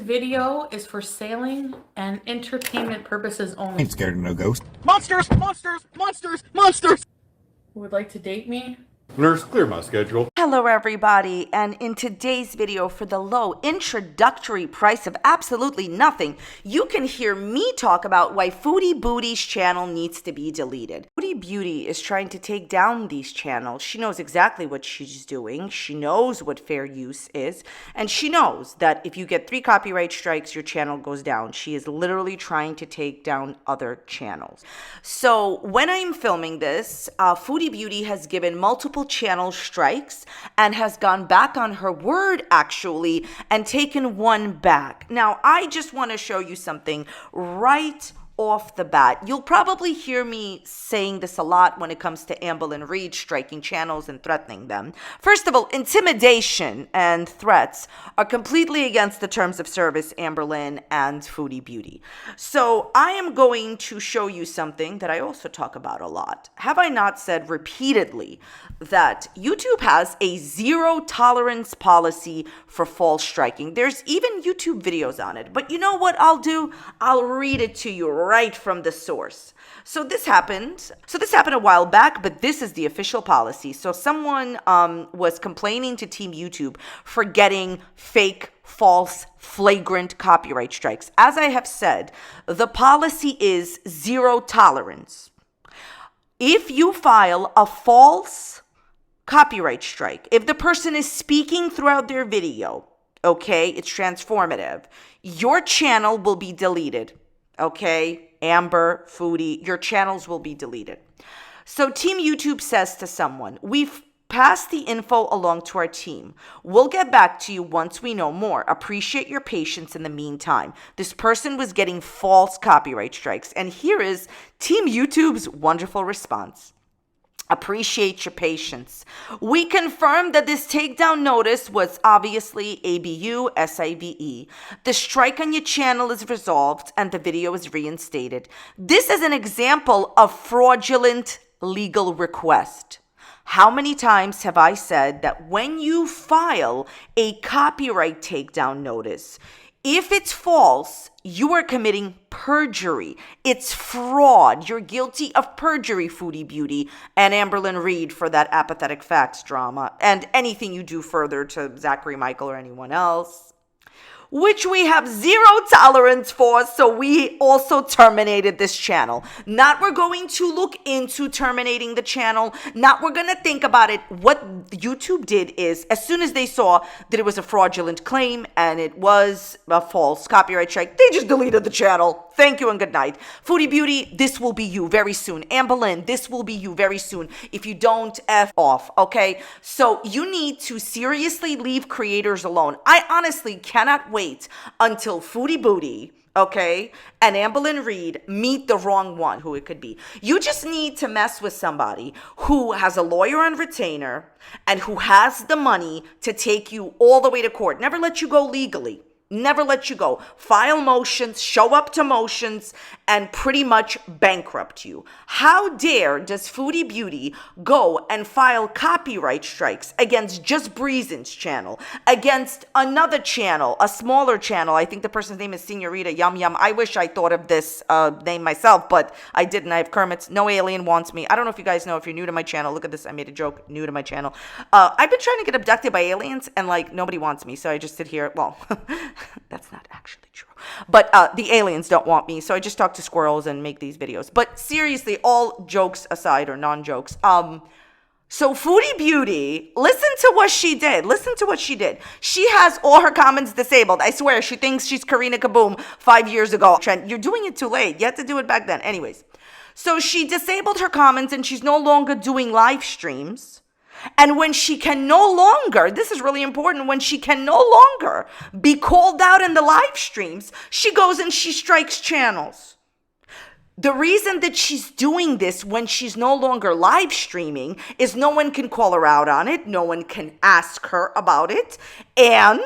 video is for sailing and entertainment purposes only. I'm scared of no ghosts. Monsters! Monsters! Monsters! Monsters! Who would like to date me? Nurse, clear my schedule. Hello everybody, and in today's video, for the low introductory price of absolutely nothing, you can hear me talk about why Foodie Beauty's channel needs to be deleted. Foodie Beauty is trying to take down these channels. She knows exactly what she's doing, she knows what fair use is, and she knows that if you get 3 copyright strikes, your channel goes down. She is literally trying to take down other channels. So when I'm filming this, Foodie Beauty has given multiple channel strikes and has gone back on her word actually and taken one back. Now I just want to show you something right off the bat. You'll probably hear me saying this a lot when it comes to Amberlynn Reid striking channels and threatening them. First of all, intimidation and threats are completely against the terms of service, Amberlynn and Foodie Beauty. So I am going to show you something that I also talk about a lot. Have I not said repeatedly that YouTube has a zero tolerance policy for false striking? There's even YouTube videos on it. But you know what I'll do? I'll read it to you right from the source. So this happened a while back, but this is the official policy. So someone was complaining to Team YouTube for getting fake, false, flagrant copyright strikes. As I have said, the policy is zero tolerance. If you file a false copyright strike, if the person is speaking throughout their video, okay, it's transformative, your channel will be deleted. Okay, Amber, Foodie, your channels will be deleted. So Team YouTube says to someone, we've passed the info along to our team. We'll get back to you once we know more. Appreciate your patience in the meantime. This person was getting false copyright strikes. And here is Team YouTube's wonderful response. Appreciate your patience. We confirm that this takedown notice was obviously ABU SIVE. The strike on your channel is resolved and the video is reinstated. This is an example of fraudulent legal request. How many times have I said that when you file a copyright takedown notice, if it's false, you are committing perjury. It's fraud. You're guilty of perjury, Foodie Beauty and Amberlynn Reid, for that apathetic facts drama and anything you do further to Zachary Michael or anyone else, which we have zero tolerance for, so we also terminated this channel. Not we're going to look into terminating the channel, not we're going to think about it. What YouTube did is, as soon as they saw that it was a fraudulent claim and it was a false copyright strike, they just deleted the channel. Thank you and good night. Foodie Beauty, this will be you very soon. Amberlynn, this will be you very soon if you don't F off, okay? So you need to seriously leave creators alone. I honestly cannot wait until Foodie Beauty, okay, and Amberlynn Reid meet the wrong one, who it could be. You just need to mess with somebody who has a lawyer on retainer and who has the money to take you all the way to court. Never let you go legally. Never let you go. File motions, show up to motions, and pretty much bankrupt you. How dare does Foodie Beauty go and file copyright strikes against Just Breezin's channel, against another channel, a smaller channel. I think the person's name is Senorita Yum Yum. I wish I thought of this name myself, but I didn't. I have Kermit's. No alien wants me. I don't know if you guys know, if you're new to my channel, look at this. I made a joke, new to my channel. I've been trying to get abducted by aliens, and like nobody wants me, so I just sit here. Well, that's not actually true. But the aliens don't want me, so I just talk to squirrels and make these videos. But seriously, all jokes aside, or non-jokes, so Foodie Beauty, listen to what she did. Listen to what she did. She has all her comments disabled. I swear, she thinks she's Karina Kaboom 5 years ago. Trent, you're doing it too late. You had to do it back then. Anyways, so she disabled her comments and she's no longer doing live streams. And when she can no longer, this is really important, when she can no longer be called out in the live streams, she goes and she strikes channels. The reason that she's doing this when she's no longer live streaming is no one can call her out on it. No one can ask her about it. And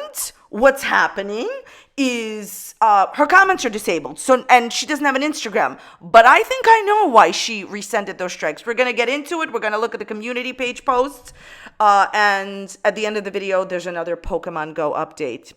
what's happening is her comments are disabled. So, and she doesn't have an Instagram. But I think I know why she rescinded those strikes. We're going to get into it. We're going to look at the community page posts. And at the end of the video, there's another Pokemon Go update.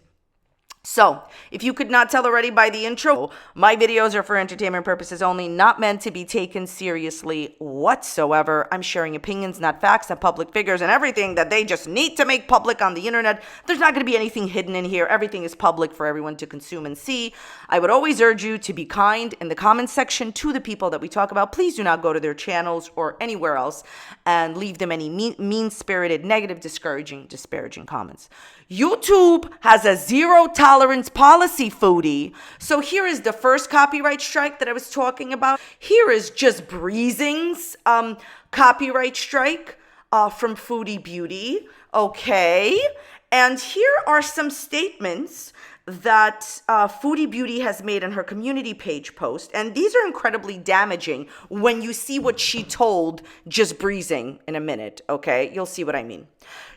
So, if you could not tell already by the intro, my videos are for entertainment purposes only, not meant to be taken seriously whatsoever. I'm sharing opinions, not facts, and public figures, and everything that they just need to make public on the internet. There's not going to be anything hidden in here. Everything is public for everyone to consume and see. I would always urge you to be kind in the comments section to the people that we talk about. Please do not go to their channels or anywhere else and leave them any mean-spirited, negative, disparaging comments. YouTube has a zero tolerance policy, Foodie. So here is the first copyright strike that I was talking about. Here is Just Breezing's copyright strike from Foodie Beauty. Okay. And here are some statements that Foodie Beauty has made in her community page post. And these are incredibly damaging when you see what she told Just Breezing in a minute, okay? You'll see what I mean.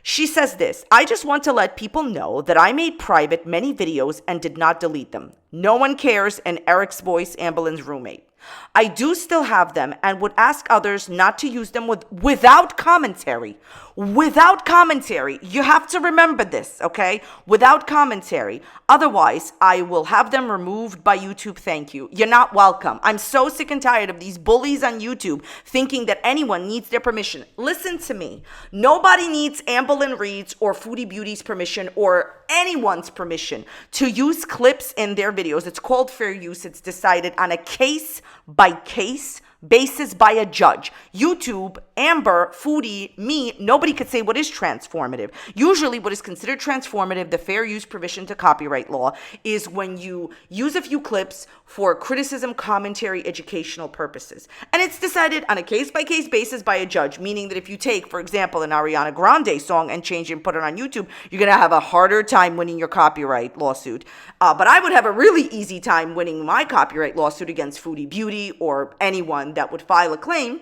She says this: I just want to let people know that I made private many videos and did not delete them. No one cares, and Eric's voice, Amberlin's roommate. I do still have them and would ask others not to use them without commentary. Without commentary. You have to remember this, okay? Without commentary. Otherwise, I will have them removed by YouTube. Thank you. You're not welcome. I'm so sick and tired of these bullies on YouTube thinking that anyone needs their permission. Listen to me. Nobody needs Amberlin Reed's or Foodie Beauty's permission or anyone's permission to use clips in their videos. It's called fair use. It's decided on a case-by-case basis by a judge. YouTube, Amber, Foodie, me, nobody could say what is transformative. Usually what is considered transformative, the fair use provision to copyright law, is when you use a few clips for criticism, commentary, educational purposes. And it's decided on a case-by-case basis by a judge, meaning that if you take, for example, an Ariana Grande song and change it and put it on YouTube, you're going to have a harder time winning your copyright lawsuit. But I would have a really easy time winning my copyright lawsuit against Foodie Beauty or anyone that would file a claim,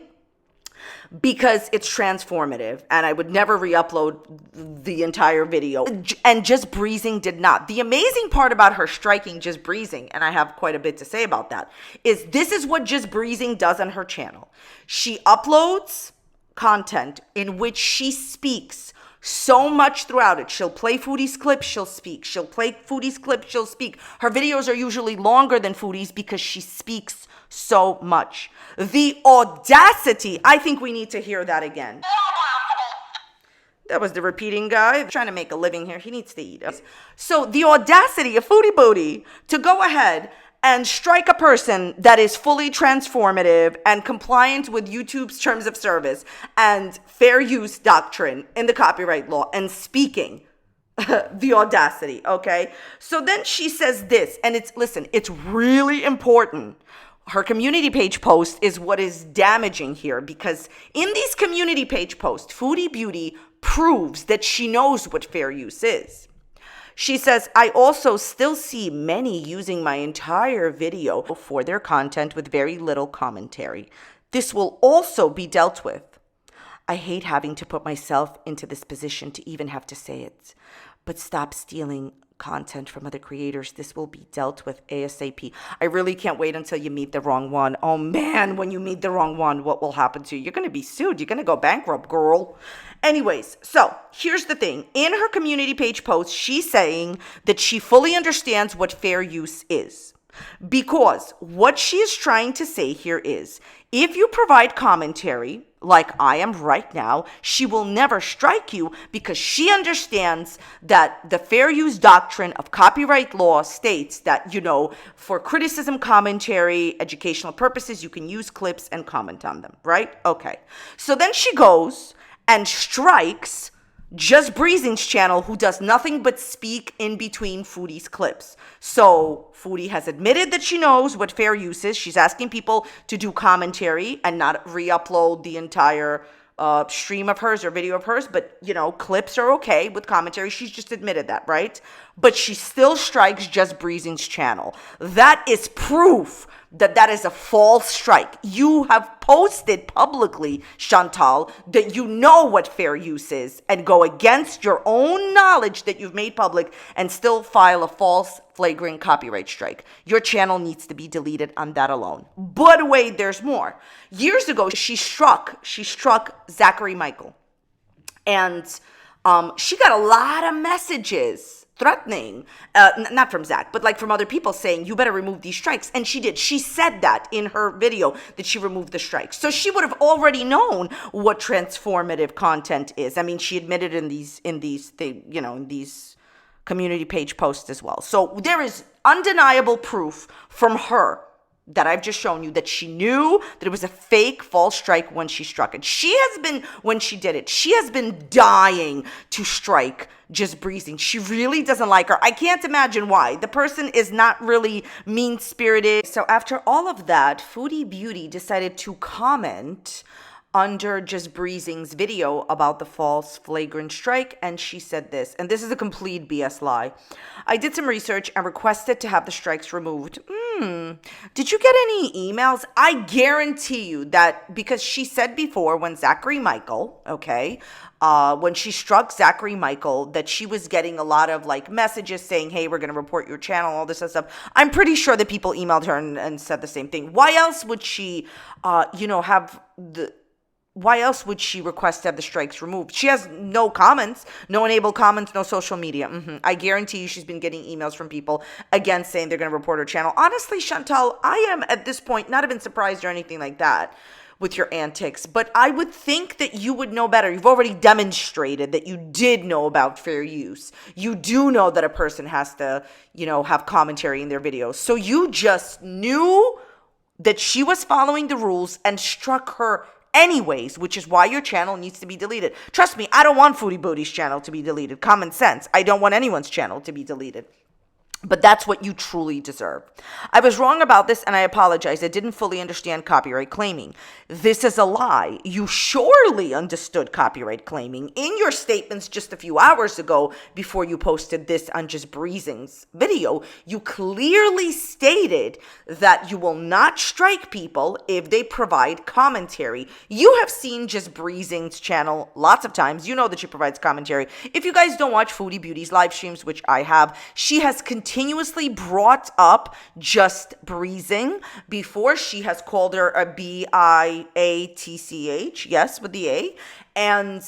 because it's transformative and I would never re-upload the entire video. And Just Breezing did not. The amazing part about her striking Just Breezing, and I have quite a bit to say about that, is this is what Just Breezing does on her channel. She uploads content in which she speaks so much throughout it. She'll play Foodie's clip, she'll speak. She'll play Foodie's clip, she'll speak. Her videos are usually longer than Foodie's because she speaks so much. The audacity, I think we need to hear that again. That was the repeating guy trying to make a living here. He needs to eat. So the audacity of Foodie Beauty to go ahead and strike a person that is fully transformative and compliant with YouTube's terms of service and fair use doctrine in the copyright law and speaking. The audacity, okay? So then she says this, and it's really important. Her community page post is what is damaging here, because in these community page posts, Foodie Beauty proves that she knows what fair use is. She says, I also still see many using my entire video for their content with very little commentary. This will also be dealt with. I hate having to put myself into this position to even have to say it, but stop stealing content from other creators. This will be dealt with ASAP. I really can't wait until you meet the wrong one. Oh man, when you meet the wrong one, what will happen to you? You're going to be sued. You're going to go bankrupt, girl. Anyways, so here's the thing. In her community page post, she's saying that she fully understands what fair use is. Because what she is trying to say here is, if you provide commentary, like I am right now, she will never strike you because she understands that the fair use doctrine of copyright law states that, for criticism, commentary, educational purposes, you can use clips and comment on them, right? Okay. So then she goes and strikes Just Breezing's channel, who does nothing but speak in between Foodie's clips. So Foodie has admitted that she knows what fair use is. She's asking people to do commentary and not re-upload the entire stream of hers or video of hers. But, clips are okay with commentary. She's just admitted that, right? But she still strikes Just Breezing's channel. That is proof that is a false strike. You have posted publicly, Chantal, that you know what fair use is and go against your own knowledge that you've made public and still file a false flagrant copyright strike. Your channel needs to be deleted on that alone. But wait, there's more. Years ago, she struck Zachary Michael. And she got a lot of messages threatening, not from Zach, but like from other people saying, you better remove these strikes. And she did. She said that in her video that she removed the strikes. So she would have already known what transformative content is. I mean, she admitted in these community page posts as well. So there is undeniable proof from her that I've just shown you that she knew that it was a fake false strike when she struck it. When she did it, she has been dying to strike Just Breezing. She really doesn't like her. I can't imagine why. The person is not really mean-spirited. So after all of that, Foodie Beauty decided to comment under Just Breezing's video about the false flagrant strike, and she said this, and this is a complete BS lie. I did some research and requested to have the strikes removed. Did you get any emails? I guarantee you that, because she said before when Zachary Michael, when she struck Zachary Michael, that she was getting a lot of like messages saying, hey, we're going to report your channel, all this other stuff. I'm pretty sure that people emailed her and said the same thing. Why else would she, why else would she request to have the strikes removed? She has no comments, no enabled comments, no social media. I guarantee you she's been getting emails from people, again, saying they're going to report her channel. Honestly, Chantal, I am at this point not even surprised or anything like that with your antics, but I would think that you would know better. You've already demonstrated that you did know about fair use. You do know that a person has to, have commentary in their videos. So you just knew that she was following the rules and struck her anyways, which is why your channel needs to be deleted. Trust me, I don't want Foodie Beauty's channel to be deleted. Common sense. I don't want anyone's channel to be deleted. But that's what you truly deserve. I was wrong about this, and I apologize. I didn't fully understand copyright claiming. This is a lie. You surely understood copyright claiming in your statements just a few hours ago before you posted this on Just Breezing's video. You clearly stated that you will not strike people if they provide commentary. You have seen Just Breezing's channel lots of times. You know that she provides commentary. If you guys don't watch Foodie Beauty's live streams, which I have, she has continuously brought up Just Breezing before. She has called her a BIATCH, yes, with the A. And,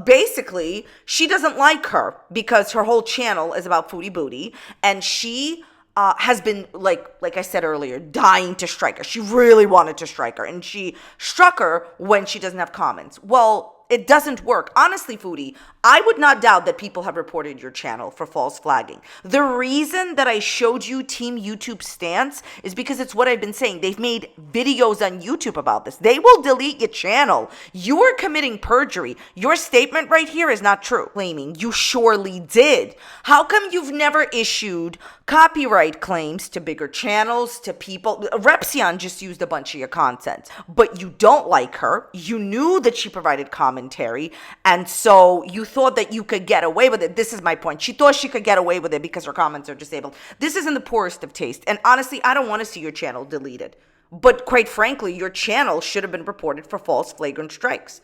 basically, she doesn't like her because her whole channel is about Foodie Beauty. And she has been, like I said earlier, dying to strike her. She really wanted to strike her. And she struck her when she doesn't have comments. Well, it doesn't work. Honestly, Foodie, I would not doubt that people have reported your channel for false flagging. The reason that I showed you Team YouTube's stance is because it's what I've been saying. They've made videos on YouTube about this. They will delete your channel. You are committing perjury. Your statement right here is not true. Claiming you surely did. How come you've never issued copyright claims to bigger channels, to people? Repsion just used a bunch of your content, but you don't like her. You knew that she provided commentary, and so you thought that you could get away with it. This is my point. She thought she could get away with it because her comments are disabled. This is in the poorest of taste, and honestly, I don't want to see your channel deleted. But quite frankly, your channel should have been reported for false flagrant strikes.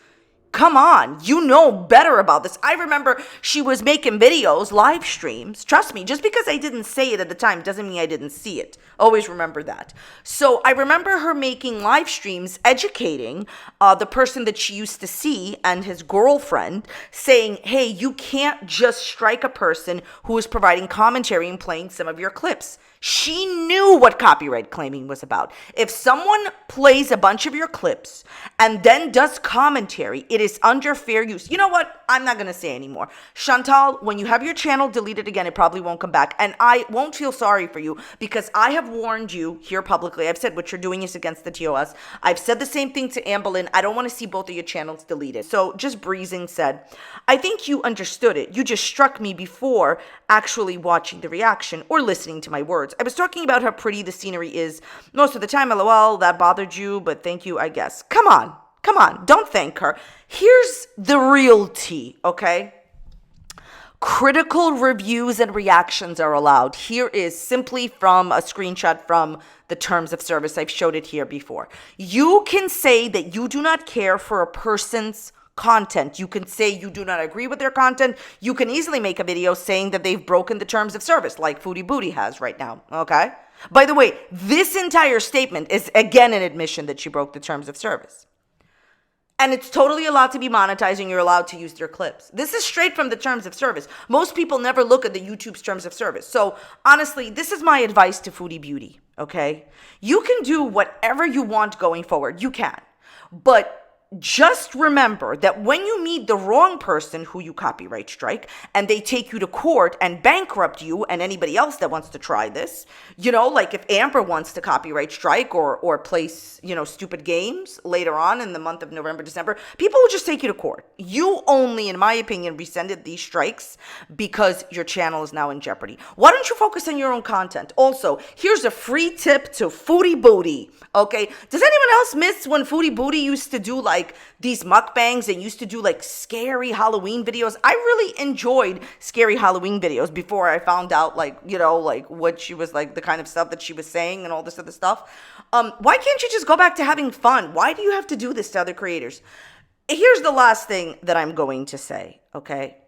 Come on, you know better about this. I remember she was making videos, live streams. Trust me, just because I didn't say it at the time doesn't mean I didn't see it. Always remember that. So I remember her making live streams, educating the person that she used to see and his girlfriend, saying, hey, you can't just strike a person who is providing commentary and playing some of your clips. She knew what copyright claiming was about. If someone plays a bunch of your clips and then does commentary, it is under fair use. You know what? I'm not going to say anymore. Chantal, when you have your channel deleted again, it probably won't come back. And I won't feel sorry for you because I have warned you here publicly. I've said what you're doing is against the TOS. I've said the same thing to Amberlynn. I don't want to see both of your channels deleted. So Just Breezing said, I think you understood it. You just struck me before actually watching the reaction or listening to my words. I was talking about how pretty the scenery is most of the time. LOL, that bothered you, but thank you, I guess. Come on. Don't thank her. Here's the real tea, okay? Critical reviews and reactions are allowed. Here is simply from a screenshot from the terms of service. I've showed it here before. You can say that you do not care for a person's content. You can say you do not agree with their content. You can easily make a video saying that they've broken the terms of service like Foodie Beauty has right now, okay? By the way, this entire statement is again an admission that she broke the terms of service. And it's totally allowed to be monetized, and you're allowed to use their clips. This is straight from the terms of service. Most people never look at the YouTube's terms of service. So honestly, this is my advice to Foodie Beauty, okay? You can do whatever you want going forward. You can. But just remember that when you meet the wrong person who you copyright strike and they take you to court and bankrupt you and anybody else that wants to try this, like if Amber wants to copyright strike or place, stupid games later on in the month of November, December, people will just take you to court. You only, in my opinion, rescinded these strikes because your channel is now in jeopardy. Why don't you focus on your own content? Also, here's a free tip to Foodie Booty, okay? Does anyone else miss when Foodie Booty used to do like these mukbangs and used to do like scary Halloween videos? I really enjoyed scary Halloween videos before I found out like what she was like, the kind of stuff that she was saying and all this other stuff. Why can't you just go back to having fun? Why do you have to do this to other creators? Here's the last thing that I'm going to say, okay?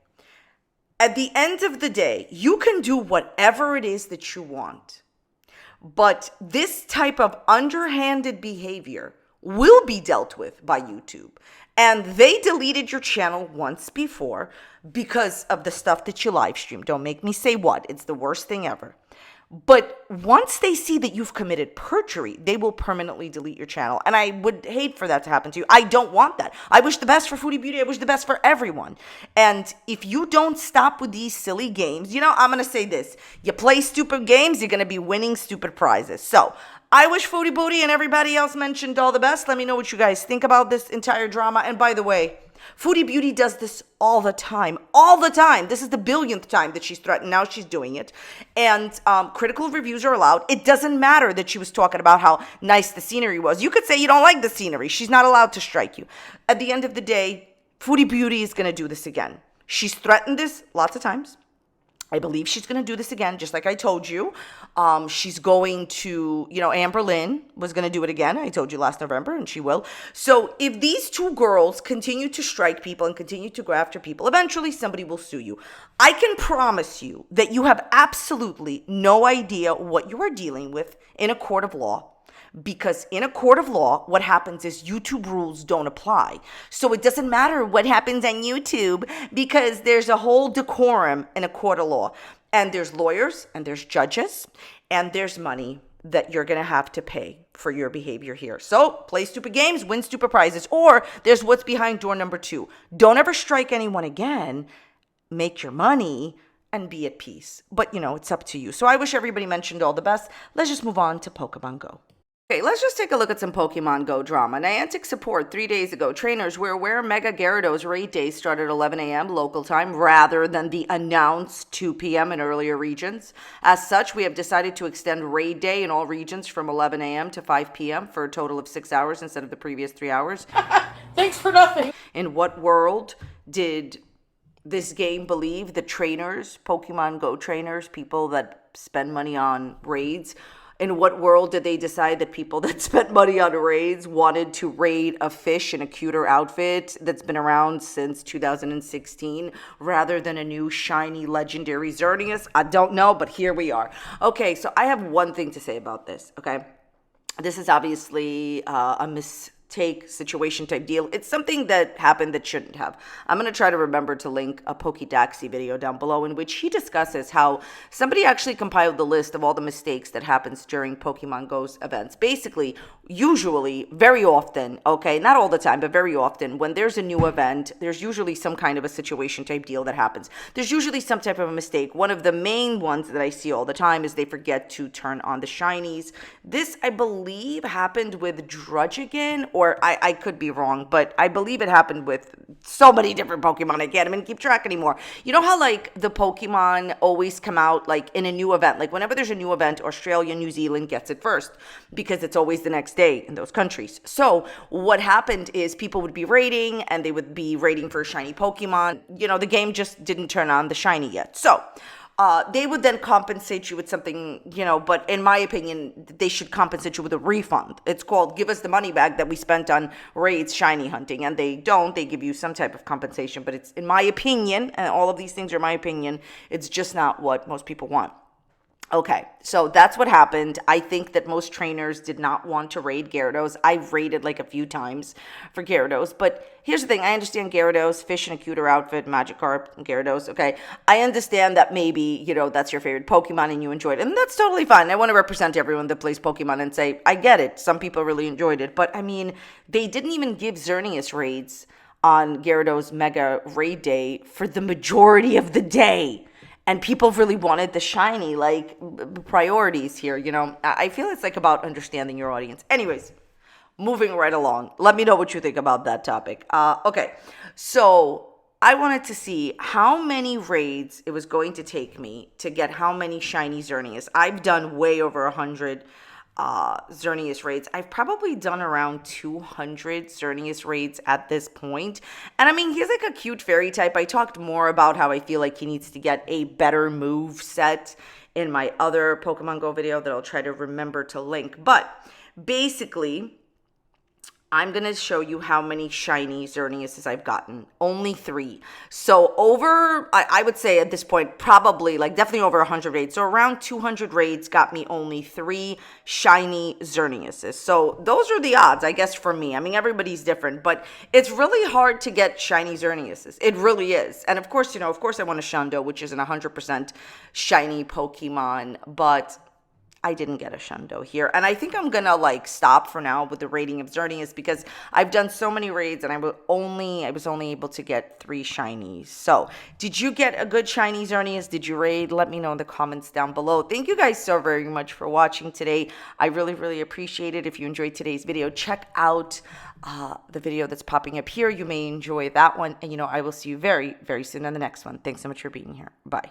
At the end of the day, you can do whatever it is that you want. But this type of underhanded behavior will be dealt with by YouTube. And they deleted your channel once before because of the stuff that you live stream. Don't make me say what. It's the worst thing ever. But once they see that you've committed perjury, they will permanently delete your channel. And I would hate for that to happen to you. I don't want that. I wish the best for Foodie Beauty. I wish the best for everyone. And if you don't stop with these silly games, I'm going to say this. You play stupid games, you're going to be winning stupid prizes. So I wish Foodie Booty and everybody else mentioned all the best. Let me know what you guys think about this entire drama. And by the way, Foodie Beauty does this all the time. All the time. This is the billionth time that she's threatened. Now she's doing it. And critical reviews are allowed. It doesn't matter that she was talking about how nice the scenery was. You could say you don't like the scenery. She's not allowed to strike you. At the end of the day, Foodie Beauty is going to do this again. She's threatened this lots of times. I believe she's going to do this again, just like I told you. She's going to, Amber Lynn was going to do it again. I told you last November, and she will. So if these two girls continue to strike people and continue to go after people, eventually somebody will sue you. I can promise you that you have absolutely no idea what you are dealing with in a court of law. Because in a court of law, what happens is YouTube rules don't apply. So it doesn't matter what happens on YouTube because there's a whole decorum in a court of law. And there's lawyers and there's judges and there's money that you're going to have to pay for your behavior here. So play stupid games, win stupid prizes. Or there's what's behind door number 2. Don't ever strike anyone again. Make your money and be at peace. But, it's up to you. So I wish everybody mentioned all the best. Let's just move on to Pokemon Go. Okay, let's just take a look at some Pokemon Go drama. Niantic support 3 days ago. Trainers were aware Mega Gyarados raid days start at 11 a.m. local time rather than the announced 2 p.m. in earlier regions. As such, we have decided to extend raid day in all regions from 11 a.m. to 5 p.m. for a total of 6 hours instead of the previous 3 hours. Thanks for nothing. In what world did this game believe the trainers, Pokemon Go trainers, people that spend money on raids, in what world did they decide that people that spent money on raids wanted to raid a fish in a cuter outfit that's been around since 2016 rather than a new shiny legendary Xerneas? I don't know, but here we are. Okay, so I have one thing to say about this, okay? This is obviously a mistake situation type deal. It's something that happened that shouldn't have. I'm going to try to remember to link a Pokedaxi video down below in which he discusses how somebody actually compiled the list of all the mistakes that happens during Pokemon Go's events. Basically, usually, very often, okay, not all the time, but very often, when there's a new event, there's usually some kind of a situation type deal that happens. There's usually some type of a mistake. One of the main ones that I see all the time is they forget to turn on the shinies. This, I believe, happened with Druddigon, or I could be wrong, but I believe it happened with so many different Pokemon. I can't even keep track anymore. You know how like the Pokemon always come out like in a new event? Like whenever there's a new event, Australia, New Zealand gets it first because it's always the next day in those countries. So what happened is people would be raiding and they would be raiding for a shiny Pokemon. The game just didn't turn on the shiny yet. So they would then compensate you with something, but in my opinion, they should compensate you with a refund. It's called give us the money back that we spent on raids shiny hunting. And they don't. They give you some type of compensation. But it's, in my opinion, and all of these things are my opinion, it's just not what most people want. Okay, so that's what happened. I think that most trainers did not want to raid Gyarados. I've raided like a few times for Gyarados, but here's the thing. I understand Gyarados, fish in a cuter outfit, Magikarp, Gyarados, okay? I understand that maybe, that's your favorite Pokemon and you enjoyed it, and that's totally fine. I want to represent everyone that plays Pokemon and say, I get it. Some people really enjoyed it, but I mean, they didn't even give Xerneas raids on Gyarados Mega Raid Day for the majority of the day. And people really wanted the shiny, priorities here, I feel it's like about understanding your audience. Anyways, moving right along. Let me know what you think about that topic. Okay, so I wanted to see how many raids it was going to take me to get how many shiny Xerneas. I've done way over 100 Xerneas raids. I've probably done around 200 Xerneas raids at this point. And I mean, he's like a cute fairy type. I talked more about how I feel like he needs to get a better move set in my other Pokemon Go video that I'll try to remember to link. But basically, I'm going to show you how many shiny Xerneas I've gotten. Only 3. So I would say at this point, probably definitely over 100 raids. So around 200 raids got me only 3 shiny Xerneas. So those are the odds, I guess, for me. I mean, everybody's different, but it's really hard to get shiny Xerneas. It really is. And of course, I want a Shundo, which isn't 100% shiny Pokemon, but I didn't get a Shundo here. And I think I'm going to stop for now with the rating of Xerneas because I've done so many raids and I was only able to get 3 shinies. So did you get a good shiny Xerneas? Did you raid? Let me know in the comments down below. Thank you guys so very much for watching today. I really, really appreciate it. If you enjoyed today's video, check out the video that's popping up here. You may enjoy that one. And I will see you very, very soon on the next one. Thanks so much for being here. Bye.